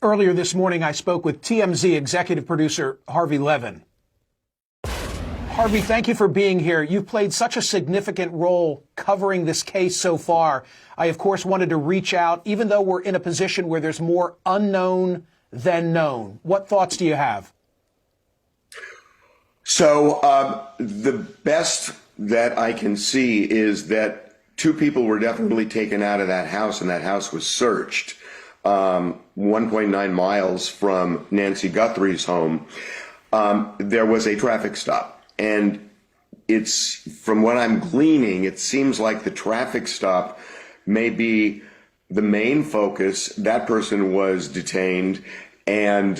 Earlier this morning, I spoke with TMZ executive producer Harvey Levin. Harvey, thank you for being here. You've played such a significant role covering this case so far. I, of course, wanted to reach out, even though we're in a position where there's more unknown than known. What thoughts do you have? So the best that I can see is that two people were definitely taken out of that house, and that house was searched 1.9 miles from Nancy Guthrie's home. There was a traffic stop. And it's, from what I'm gleaning, it seems like the traffic stop may be the main focus. That person was detained, and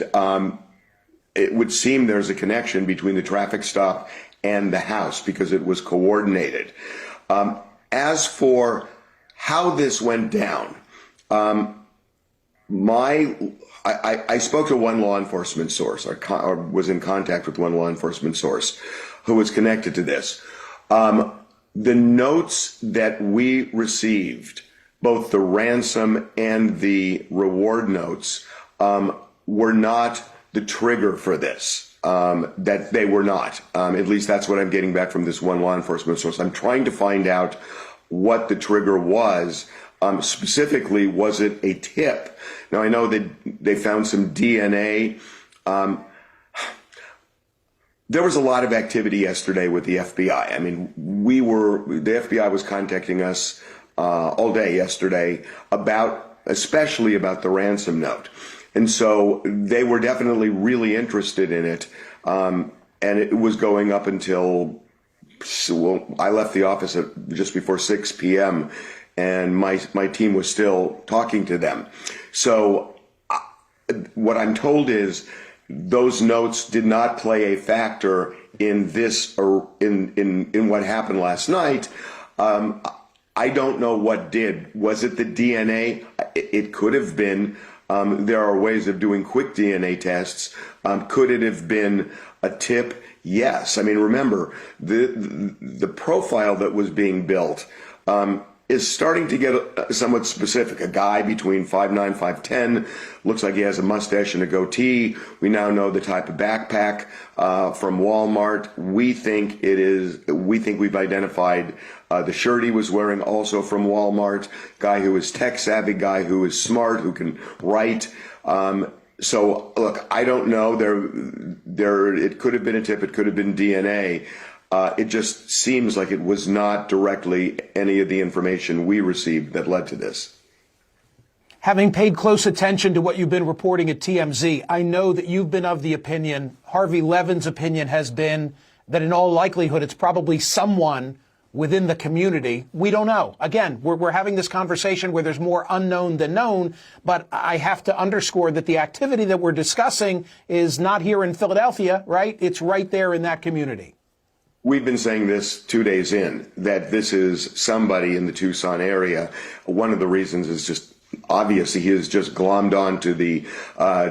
it would seem there's a connection between the traffic stop and the house because it was coordinated. As for how this went down, I spoke to one law enforcement source, or was in contact with one law enforcement source who was connected to this. The notes that we received, both the ransom and the reward notes, were not the trigger for this. That they were not. At least that's what I'm getting back from this one law enforcement source. I'm trying to find out what the trigger was. Specifically, was it a tip? Now, I know that they found some DNA. There was a lot of activity yesterday with the FBI. I mean, the FBI was contacting us all day yesterday especially about the ransom note. And so they were definitely really interested in it. And it was going up until, I left the office at just before 6 p.m. and my team was still talking to them. So what I'm told is those notes did not play a factor in this, or in what happened last night. I don't know what did. Was it the DNA? It could have been. There are ways of doing quick DNA tests. Could it have been a tip? Yes. I mean, remember, the profile that was being built is starting to get somewhat specific. A guy between 5'9", 5'10", looks like he has a mustache and a goatee. We now know the type of backpack from Walmart. We think we've identified the shirt he was wearing, also from Walmart. Guy who is tech savvy, guy who is smart, who can write. So look, I don't know. It could have been a tip. It could have been DNA. It just seems like it was not directly any of the information we received that led to this. Having paid close attention to what you've been reporting at TMZ, I know that you've been of the opinion, Harvey Levin's opinion has been, that in all likelihood it's probably someone within the community. We don't know. Again, we're having this conversation where there's more unknown than known, but I have to underscore that the activity that we're discussing is not here in Philadelphia, right? It's right there in that community. We've been saying this 2 days in, that this is somebody in the Tucson area. One of the reasons is just, obviously, he has just glommed onto the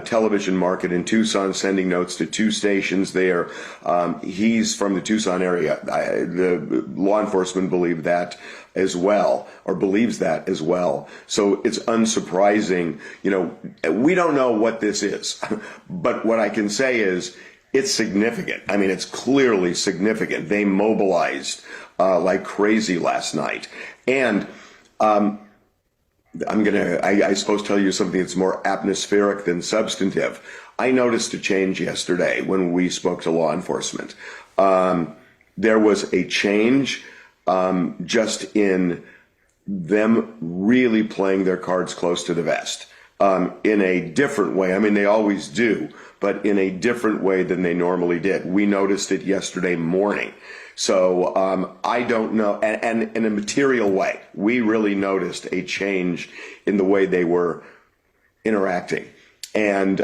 television market in Tucson, sending notes to 2 stations there. He's from the Tucson area. The law enforcement believes that as well. So it's unsurprising. You know, we don't know what this is, but what I can say is, it's significant. I mean, it's clearly significant. They mobilized like crazy last night. And I suppose tell you something that's more atmospheric than substantive. I noticed a change yesterday when we spoke to law enforcement. There was a change just in them really playing their cards close to the vest. In a different way. I mean, they always do, but in a different way than they normally did. We noticed it yesterday morning. So I don't know, and in a material way, we really noticed a change in the way they were interacting. And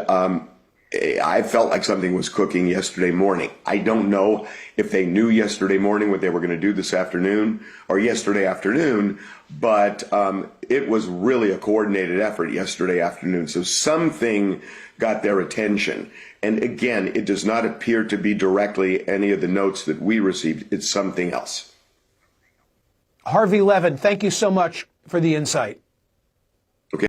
I felt like something was cooking yesterday morning. I don't know if they knew yesterday morning what they were going to do this afternoon or yesterday afternoon, but it was really a coordinated effort yesterday afternoon. So something got their attention. And again, it does not appear to be directly any of the notes that we received. It's something else. Harvey Levin, thank you so much for the insight.